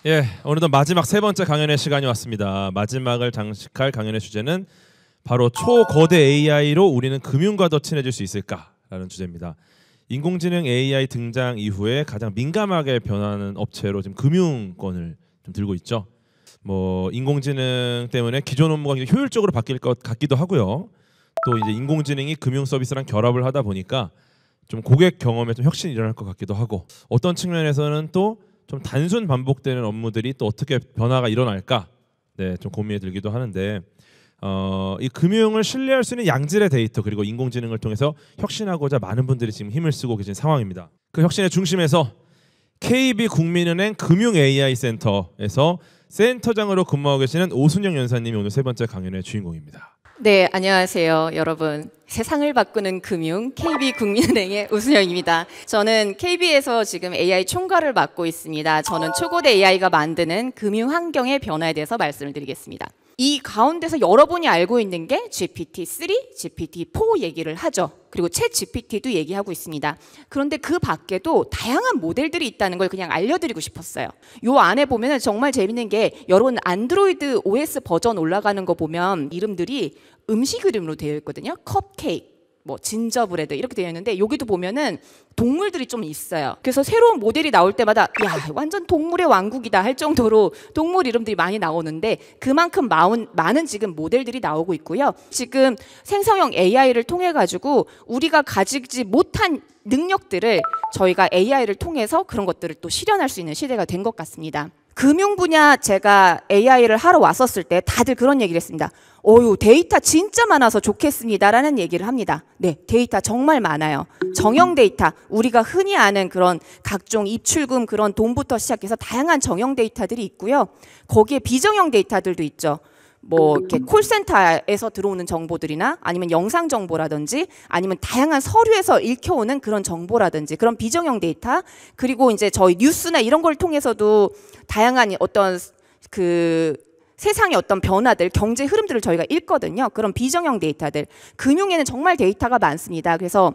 예, 오늘도 마지막 세 번째 강연의 시간이 왔습니다. 마지막을 장식할 강연의 주제는 바로 초거대 AI로 우리는 금융과 더 친해질 수 있을까라는 주제입니다. 인공지능 AI 등장 이후에 가장 민감하게 변하는 업체로 지금 금융권을 좀 들고 있죠. 뭐 인공지능 때문에 기존 업무가 효율적으로 바뀔 것 같기도 하고요. 또 이제 인공지능이 금융 서비스랑 결합을 하다 보니까 좀 고객 경험에 좀 혁신이 일어날 것 같기도 하고, 어떤 측면에서는 또 좀 단순 반복되는 업무들이 또 어떻게 변화가 일어날까, 좀 고민이 들기도 하는데, 이 금융을 신뢰할 수 있는 양질의 데이터 그리고 인공지능을 통해서 혁신하고자 많은 분들이 지금 힘을 쓰고 계신 상황입니다. 그 혁신의 중심에서 KB국민은행 금융 AI 센터에서 센터장으로 근무하고 계시는 오순영 연사님이 오늘 세 번째 강연의 주인공입니다. 네, 안녕하세요, 여러분. 세상을 바꾸는 금융 KB국민은행의 오순영입니다. 저는 KB에서 지금 AI 총괄을 맡고 있습니다. 저는 초거대 AI가 만드는 금융 환경의 변화에 대해서 말씀을 드리겠습니다. 이 가운데서 여러분이 알고 있는 게 GPT-3, GPT-4 얘기를 하죠. 그리고 챗 GPT도 얘기하고 있습니다. 그런데 그 밖에도 다양한 모델들이 있다는 걸 그냥 알려드리고 싶었어요. 요 안에 보면은 정말 재밌는 게, 여러분 안드로이드 OS 버전 올라가는 거 보면 이름들이 음식 이름으로 되어 있거든요. 컵케이크, 뭐 진저브레드 이렇게 되어 있는데, 여기도 보면은 동물들이 좀 있어요. 그래서 새로운 모델이 나올 때마다 야, 완전 동물의 왕국이다 할 정도로 동물 이름들이 많이 나오는데, 그만큼 많은 지금 모델들이 나오고 있고요. 지금 생성형 AI를 통해 가지고 우리가 가지지 못한 능력들을 저희가 AI를 통해서 그런 것들을 또 실현할 수 있는 시대가 된 것 같습니다. 금융 분야 제가 AI를 하러 왔었을 때 다들 그런 얘기를 했습니다. 어유, 데이터 진짜 많아서 좋겠습니다라는 얘기를 합니다. 네, 데이터 정말 많아요. 정형 데이터, 우리가 흔히 아는 그런 각종 입출금 그런 돈부터 시작해서 다양한 정형 데이터들이 있고요. 거기에 비정형 데이터들도 있죠. 뭐 이렇게 콜센터에서 들어오는 정보들이나 아니면 영상 정보라든지 아니면 다양한 서류에서 읽혀오는 그런 정보라든지 그런 비정형 데이터, 그리고 이제 저희 뉴스나 이런 걸 통해서도 다양한 어떤 그 세상의 어떤 변화들, 경제 흐름들을 저희가 읽거든요. 그런 비정형 데이터들. 금융에는 정말 데이터가 많습니다. 그래서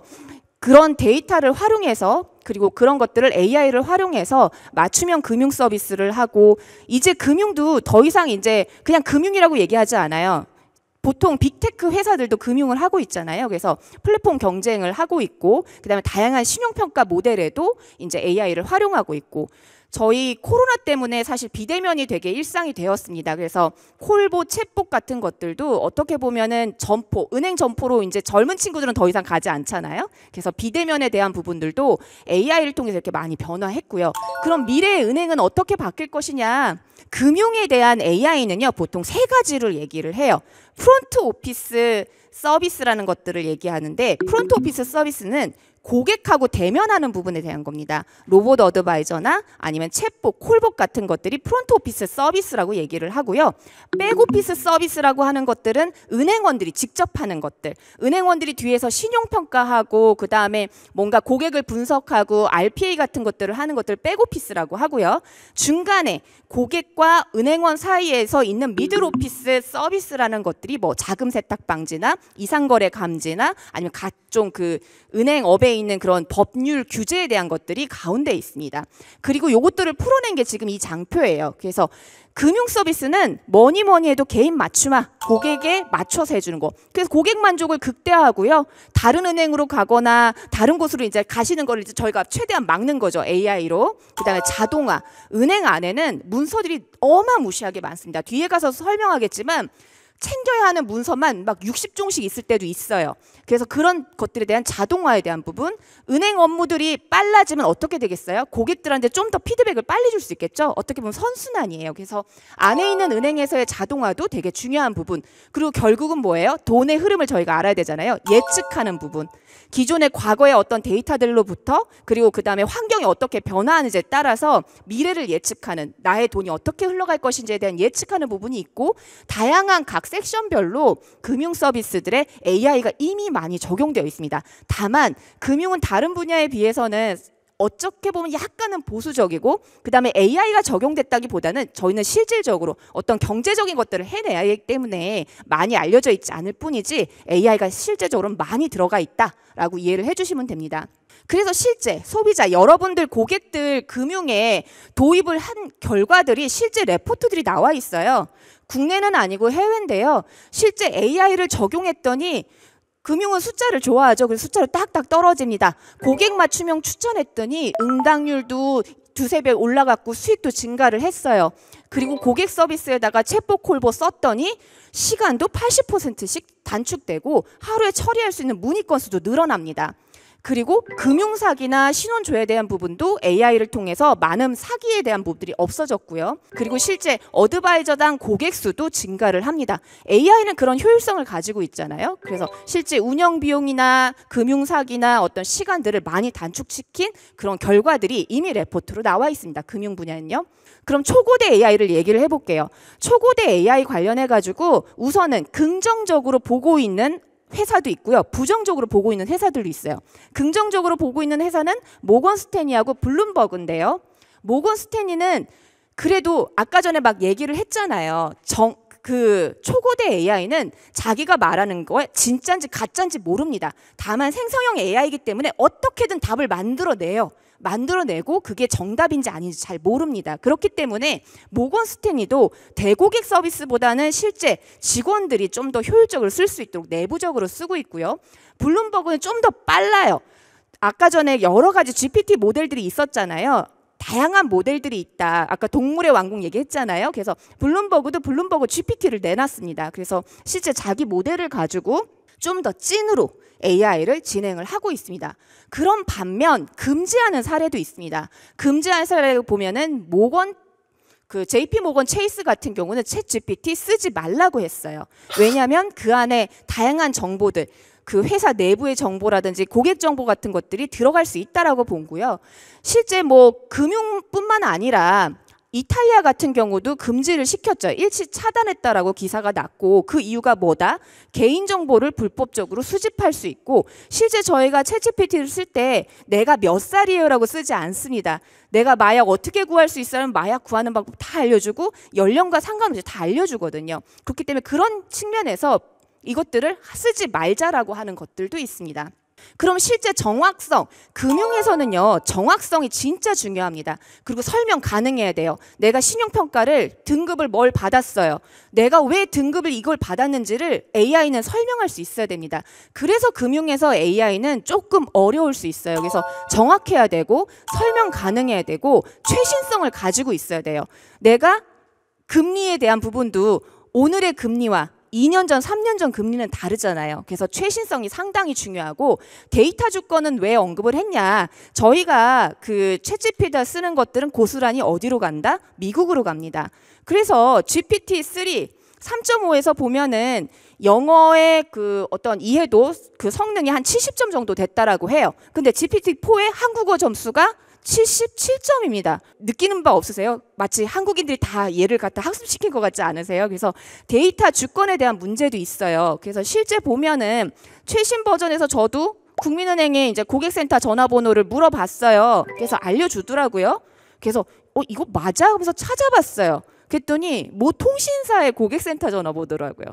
그런 데이터를 활용해서, 그리고 그런 것들을 AI를 활용해서 맞춤형 금융 서비스를 하고, 이제 금융도 더 이상 이제 그냥 금융이라고 얘기하지 않아요. 보통 빅테크 회사들도 금융을 하고 있잖아요. 그래서 플랫폼 경쟁을 하고 있고, 그다음에 다양한 신용평가 모델에도 이제 AI를 활용하고 있고, 저희 코로나 때문에 사실 비대면이 되게 일상이 되었습니다. 그래서 콜봇, 챗봇 같은 것들도 어떻게 보면은 점포, 은행 점포로 이제 젊은 친구들은 더 이상 가지 않잖아요. 그래서 비대면에 대한 부분들도 AI를 통해서 이렇게 많이 변화했고요. 그럼 미래의 은행은 어떻게 바뀔 것이냐? 금융에 대한 AI는요, 보통 세 가지를 얘기를 해요. 프론트 오피스 서비스라는 것들을 얘기하는데, 프론트 오피스 서비스는 고객하고 대면하는 부분에 대한 겁니다. 로봇 어드바이저나 아니면 챗봇, 콜봇 같은 것들이 프론트 오피스 서비스라고 얘기를 하고요. 백오피스 서비스라고 하는 것들은 은행원들이 직접 하는 것들. 은행원들이 뒤에서 신용평가하고 그 다음에 뭔가 고객을 분석하고 RPA 같은 것들을 하는 것들 백오피스라고 하고요. 중간에 고객과 은행원 사이에서 있는 미들 오피스 서비스라는 것들이 뭐 자금 세탁 방지나 이상거래 감지나 아니면 각종 그 은행업에 있는 그런 법률 규제에 대한 것들이 가운데 있습니다. 그리고 요것들을 풀어낸 게 지금 이 장표예요. 그래서 금융 서비스는 뭐니 해도 개인 맞춤화, 고객에 맞춰서 해주는 거. 그래서 고객 만족을 극대화하고요. 다른 은행으로 가거나 다른 곳으로 이제 가시는 거를 이제 저희가 최대한 막는 거죠, AI로. 그다음에 자동화. 은행 안에는 문서들이 어마무시하게 많습니다. 뒤에 가서 설명하겠지만 챙겨야 하는 문서만 막 60종씩 있을 때도 있어요. 그래서 그런 것들에 대한 자동화에 대한 부분, 은행 업무들이 빨라지면 어떻게 되겠어요? 고객들한테 좀 더 피드백을 빨리 줄 수 있겠죠? 어떻게 보면 선순환이에요. 그래서 안에 있는 은행에서의 자동화도 되게 중요한 부분. 그리고 결국은 뭐예요? 돈의 흐름을 저희가 알아야 되잖아요. 예측하는 부분. 기존의 과거의 어떤 데이터들로부터, 그리고 그 다음에 환경이 어떻게 변화하는지에 따라서 미래를 예측하는, 나의 돈이 어떻게 흘러갈 것인지에 대한 예측하는 부분이 있고, 다양한 각 섹션별로 금융 서비스들의 AI가 이미 많이 적용되어 있습니다. 다만 금융은 다른 분야에 비해서는 어떻게 보면 약간은 보수적이고 그다음에 AI가 적용됐다기보다는 저희는 실질적으로 어떤 경제적인 것들을 해내야 하기 때문에 많이 알려져 있지 않을 뿐이지 AI가 실제적으로 많이 들어가 있다라고 이해를 해주시면 됩니다. 그래서 실제 소비자 여러분들 고객들 금융에 도입을 한 결과들이 실제 레포트들이 나와 있어요. 국내는 아니고 해외인데요. 실제 AI를 적용했더니 금융은 숫자를 좋아하죠. 그래서 숫자로 딱딱 떨어집니다. 고객 맞춤형 추천했더니 응답률도 두세 배 올라갔고 수익도 증가를 했어요. 그리고 고객 서비스에다가 챗봇 콜보 썼더니 시간도 80%씩 단축되고 하루에 처리할 수 있는 문의 건수도 늘어납니다. 그리고 금융사기나 신원조회에 대한 부분도 AI를 통해서 많은 사기에 대한 부분들이 없어졌고요. 그리고 실제 어드바이저당 고객 수도 증가를 합니다. AI는 그런 효율성을 가지고 있잖아요. 그래서 실제 운영 비용이나 금융사기나 어떤 시간들을 많이 단축시킨 그런 결과들이 이미 레포트로 나와 있습니다. 금융 분야는요. 그럼 초고대 AI를 얘기를 해볼게요. 초고대 AI 관련해가지고 우선은 긍정적으로 보고 있는 회사도 있고요. 부정적으로 보고 있는 회사들도 있어요. 긍정적으로 보고 있는 회사는 모건 스탠리하고 블룸버그인데요. 모건 스탠리는 그래도 아까 전에 막 얘기를 했잖아요. 그 초고대 AI는 자기가 말하는 거에 진짜인지 가짜인지 모릅니다. 다만 생성형 AI이기 때문에 어떻게든 답을 만들어내고 그게 정답인지 아닌지 잘 모릅니다. 그렇기 때문에 모건 스탠리도 대고객 서비스보다는 실제 직원들이 좀 더 효율적으로 쓸 수 있도록 내부적으로 쓰고 있고요. 블룸버그는 좀 더 빨라요. 아까 전에 여러 가지 GPT 모델들이 있었잖아요. 다양한 모델들이 있다. 아까 동물의 왕국 얘기했잖아요. 그래서 블룸버그도 블룸버그 GPT를 내놨습니다. 그래서 실제 자기 모델을 가지고 좀 더 찐으로 AI를 진행을 하고 있습니다. 그런 반면 금지하는 사례도 있습니다. 금지하는 사례를 보면은 JP 모건 체이스 같은 경우는 챗 GPT 쓰지 말라고 했어요. 왜냐하면 그 안에 다양한 정보들, 그 회사 내부의 정보라든지 고객 정보 같은 것들이 들어갈 수 있다라고 보고요. 실제 금융뿐만 아니라 이탈리아 같은 경우도 금지를 시켰죠. 일시 차단했다라고 기사가 났고 그 이유가 뭐다? 개인정보를 불법적으로 수집할 수 있고 실제 저희가 챗GPT를 쓸 때 내가 몇 살이에요 라고 쓰지 않습니다. 내가 마약 어떻게 구할 수 있어요? 마약 구하는 방법 다 알려주고 연령과 상관없이 다 알려주거든요. 그렇기 때문에 그런 측면에서 이것들을 쓰지 말자라고 하는 것들도 있습니다. 그럼 실제 정확성, 금융에서는요 정확성이 진짜 중요합니다. 그리고 설명 가능해야 돼요. 내가 신용평가를 등급을 뭘 받았어요. 내가 왜 등급을 이걸 받았는지를 AI는 설명할 수 있어야 됩니다. 그래서 금융에서 AI는 조금 어려울 수 있어요. 그래서 정확해야 되고 설명 가능해야 되고 최신성을 가지고 있어야 돼요. 내가 금리에 대한 부분도 오늘의 금리와 2년 전, 3년 전 금리는 다르잖아요. 그래서 최신성이 상당히 중요하고 데이터 주권은 왜 언급을 했냐. 저희가 그 챗GPT 쓰는 것들은 고스란히 어디로 간다? 미국으로 갑니다. 그래서 GPT-3 3.5에서 보면은 영어의 그 어떤 이해도 그 성능이 한 70점 정도 됐다라고 해요. 근데 GPT-4의 한국어 점수가 77점입니다. 느끼는 바 없으세요? 마치 한국인들이 다 얘를 갖다 학습시킨 것 같지 않으세요? 그래서 데이터 주권에 대한 문제도 있어요. 그래서 실제 보면은 최신 버전에서 저도 국민은행에 이제 고객센터 전화번호를 물어봤어요. 그래서 알려주더라고요. 그래서 이거 맞아? 하면서 찾아봤어요. 그랬더니 모 통신사의 고객센터 전화보더라고요.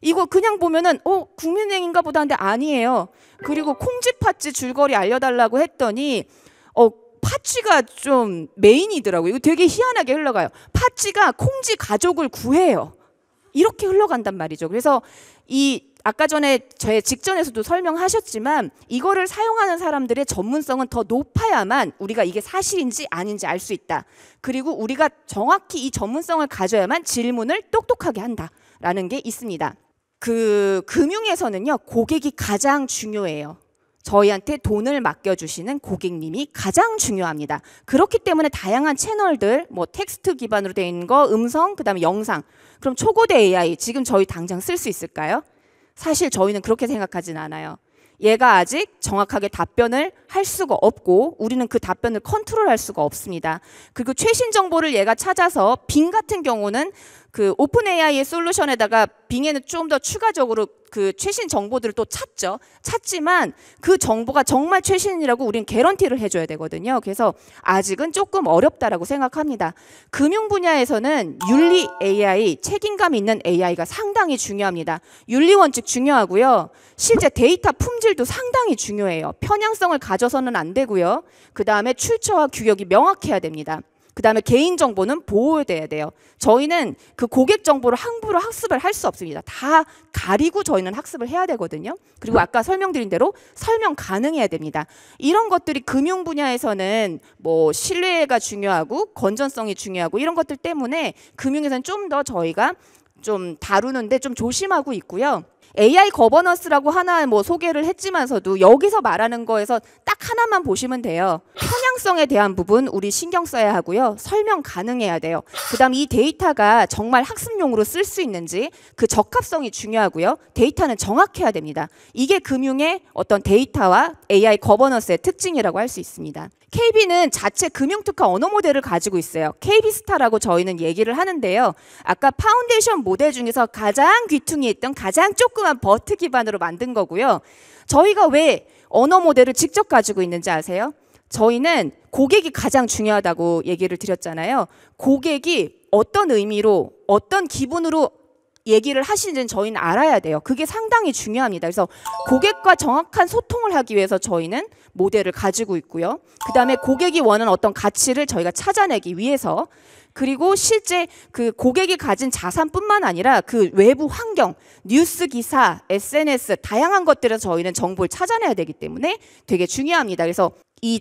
이거 그냥 보면은 국민은행인가 보다 하는데 아니에요. 그리고 콩쥐 팥쥐 줄거리 알려달라고 했더니 팥쥐가 좀 메인이더라고요. 이거 되게 희한하게 흘러가요. 팥쥐가 콩쥐 가족을 구해요. 이렇게 흘러간단 말이죠. 그래서 아까 전에 제 직전에서도 설명하셨지만 이거를 사용하는 사람들의 전문성은 더 높아야만 우리가 이게 사실인지 아닌지 알 수 있다. 그리고 우리가 정확히 이 전문성을 가져야만 질문을 똑똑하게 한다라는 게 있습니다. 그 금융에서는요 고객이 가장 중요해요. 저희한테 돈을 맡겨주시는 고객님이 가장 중요합니다. 그렇기 때문에 다양한 채널들, 텍스트 기반으로 되어 있는 거, 음성, 그다음에 영상. 그럼 초고대 AI 지금 저희 당장 쓸 수 있을까요? 사실 저희는 그렇게 생각하진 않아요. 얘가 아직 정확하게 답변을 할 수가 없고 우리는 그 답변을 컨트롤할 수가 없습니다. 그리고 최신 정보를 얘가 찾아서 빙 같은 경우는 그 오픈 AI의 솔루션에다가 빙에는 좀 더 추가적으로 그 최신 정보들을 또 찾지만 그 정보가 정말 최신이라고 우린 개런티를 해줘야 되거든요. 그래서 아직은 조금 어렵다라고 생각합니다. 금융 분야에서는 윤리 AI, 책임감 있는 AI가 상당히 중요합니다. 윤리 원칙 중요하고요. 실제 데이터 품질도 상당히 중요해요. 편향성을 가져서는 안 되고요. 그 다음에 출처와 규격이 명확해야 됩니다. 그 다음에 개인정보는 보호돼야 돼요. 저희는 그 고객 정보를 함부로 학습을 할 수 없습니다. 다 가리고 저희는 학습을 해야 되거든요. 그리고 아까 설명드린 대로 설명 가능해야 됩니다. 이런 것들이 금융 분야에서는 뭐 신뢰가 중요하고 건전성이 중요하고 이런 것들 때문에 금융에서는 좀 더 저희가 좀 다루는데 좀 조심하고 있고요. AI 거버넌스라고 하나 뭐 소개를 했지만서도 여기서 말하는 거에서 딱 하나만 보시면 돼요. 편향성에 대한 부분 우리 신경 써야 하고요. 설명 가능해야 돼요. 그다음 이 데이터가 정말 학습용으로 쓸 수 있는지 그 적합성이 중요하고요. 데이터는 정확해야 됩니다. 이게 금융의 어떤 데이터와 AI 거버넌스의 특징이라고 할 수 있습니다. KB는 자체 금융특화 언어 모델을 가지고 있어요. KB스타라고 저희는 얘기를 하는데요. 아까 파운데이션 모델 중에서 가장 귀퉁이에 있던 가장 조그만 버트 기반으로 만든 거고요. 저희가 왜 언어 모델을 직접 가지고 있는지 아세요? 저희는 고객이 가장 중요하다고 얘기를 드렸잖아요. 고객이 어떤 의미로 어떤 기분으로 얘기를 하시는지는 저희는 알아야 돼요. 그게 상당히 중요합니다. 그래서 고객과 정확한 소통을 하기 위해서 저희는 모델을 가지고 있고요. 그 다음에 고객이 원하는 어떤 가치를 저희가 찾아내기 위해서 그리고 실제 그 고객이 가진 자산뿐만 아니라 그 외부 환경, 뉴스 기사, SNS 다양한 것들에서 저희는 정보를 찾아내야 되기 때문에 되게 중요합니다. 그래서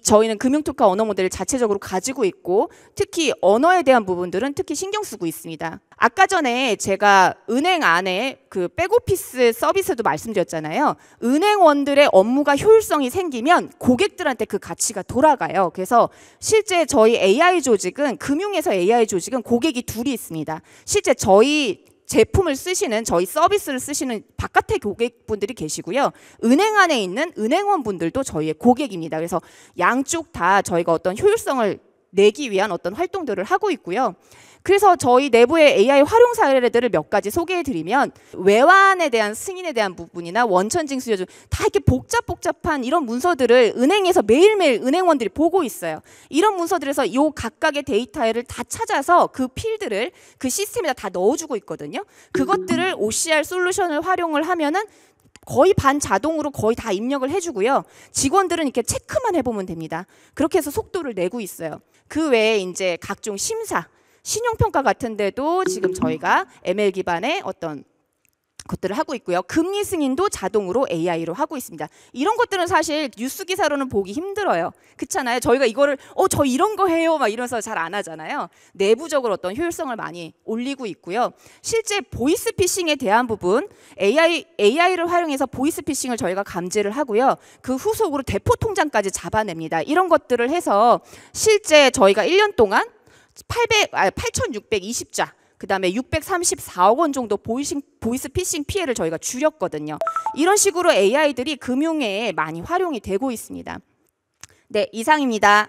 저희는 금융특화 언어 모델을 자체적으로 가지고 있고 특히 언어에 대한 부분들은 특히 신경 쓰고 있습니다. 아까 전에 제가 은행 안에 그 백오피스 서비스도 말씀드렸잖아요. 은행원들의 업무가 효율성이 생기면 고객들한테 그 가치가 돌아가요. 그래서 실제 저희 AI 조직은 금융에서 AI 조직은 고객이 둘이 있습니다. 실제 저희 제품을 쓰시는 저희 서비스를 쓰시는 바깥의 고객분들이 계시고요. 은행 안에 있는 은행원분들도 저희의 고객입니다. 그래서 양쪽 다 저희가 어떤 효율성을 내기 위한 어떤 활동들을 하고 있고요. 그래서 저희 내부의 AI 활용 사례들을 몇 가지 소개해드리면 외환에 대한 승인에 대한 부분이나 원천징수 다 이렇게 복잡한 이런 문서들을 은행에서 매일매일 은행원들이 보고 있어요. 이런 문서들에서 이 각각의 데이터를 다 찾아서 그 필드를 그 시스템에다 다 넣어주고 있거든요. 그것들을 OCR 솔루션을 활용을 하면은 거의 반자동으로 거의 다 입력을 해주고요. 직원들은 이렇게 체크만 해보면 됩니다. 그렇게 해서 속도를 내고 있어요. 그 외에 이제 각종 심사, 신용평가 같은 데도 지금 저희가 ML 기반의 어떤 것들을 하고 있고요. 금리 승인도 자동으로 AI로 하고 있습니다. 이런 것들은 사실 뉴스 기사로는 보기 힘들어요. 그렇잖아요. 저희가 이거를 저 이런 거 해요 막 이러면서 잘 안 하잖아요. 내부적으로 어떤 효율성을 많이 올리고 있고요. 실제 보이스피싱에 대한 부분 AI를 활용해서 보이스피싱을 저희가 감지를 하고요. 그 후속으로 대포 통장까지 잡아냅니다. 이런 것들을 해서 실제 저희가 1년 동안 8,620자 그 다음에 634억 원 정도 보이스피싱 피해를 저희가 줄였거든요. 이런 식으로 AI들이 금융에 많이 활용이 되고 있습니다. 네, 이상입니다.